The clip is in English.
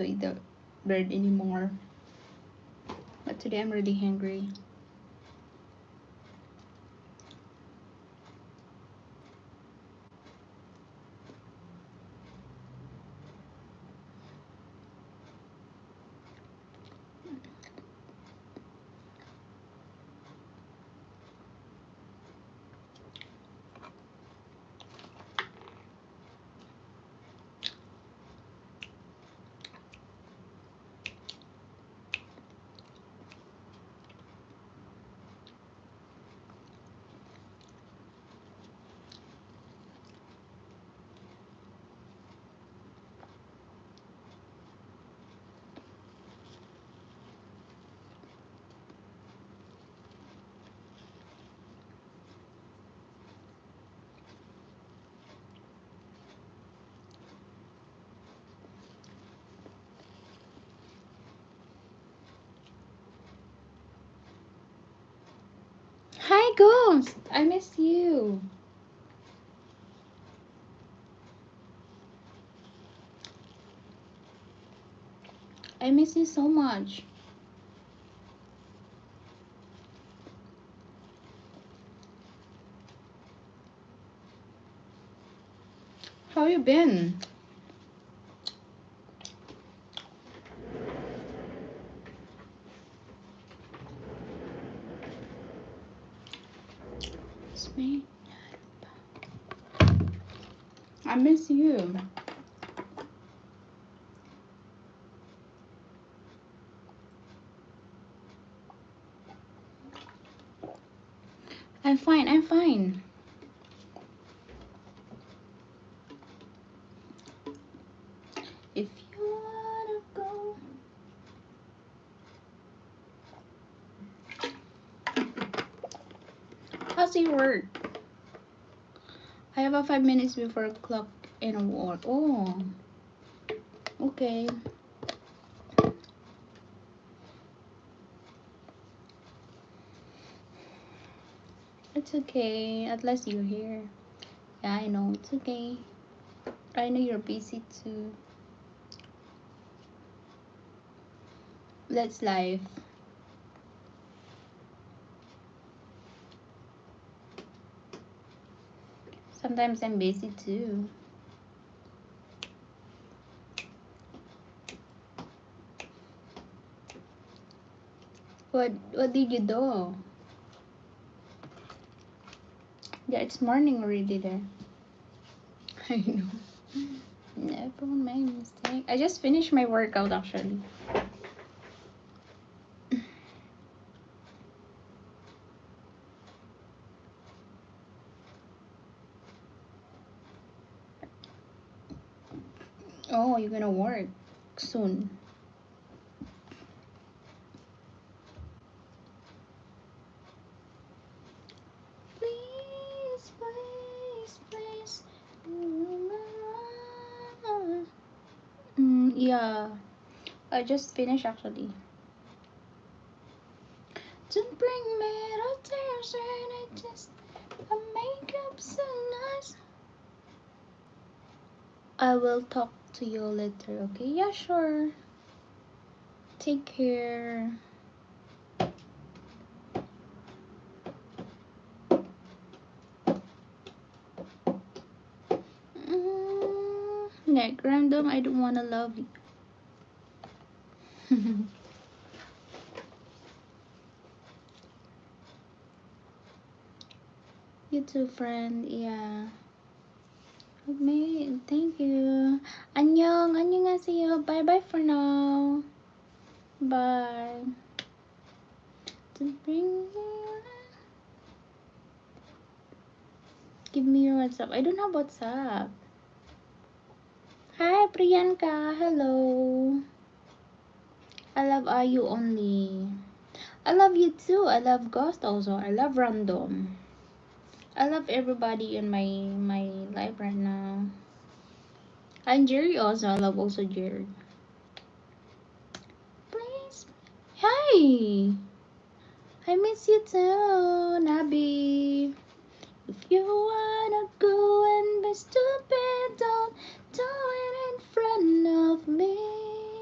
to eat the bread anymore. But today I'm really hungry. Hi, Ghost! I miss you. I miss you so much. How you been? It's me. I miss you. I'm fine, I'm fine. If you wanna go. How's your work? I have a 5 minutes before clock in work. Oh, okay. It's okay. At least you're here. Yeah, I know. It's okay. I know you're busy too. That's life. Sometimes I'm busy too. What did you do? Yeah, it's morning already there. I know. Never made mistake. I just finished my workout actually. Oh, you're gonna work soon. Please, please, please. Yeah, I just finished actually. Don't bring me to tears and I just I make up so nice. I will talk to you later, okay? Yeah, sure. Take care. Like random, I don't wanna love you. You too, friend. Yeah. Me, thank you. 안녕하세요. Bye bye for now. Bye. To bring Give me your WhatsApp. I don't have WhatsApp. Hi, Priyanka. Hello. I love IU only. I love you too. I love Ghost also. I love Random. I love everybody in my life right now. And Jerry also. I love also Jerry. Please. Hi. I miss you too, Nabi. If you wanna go and be stupid, don't do it in front of me.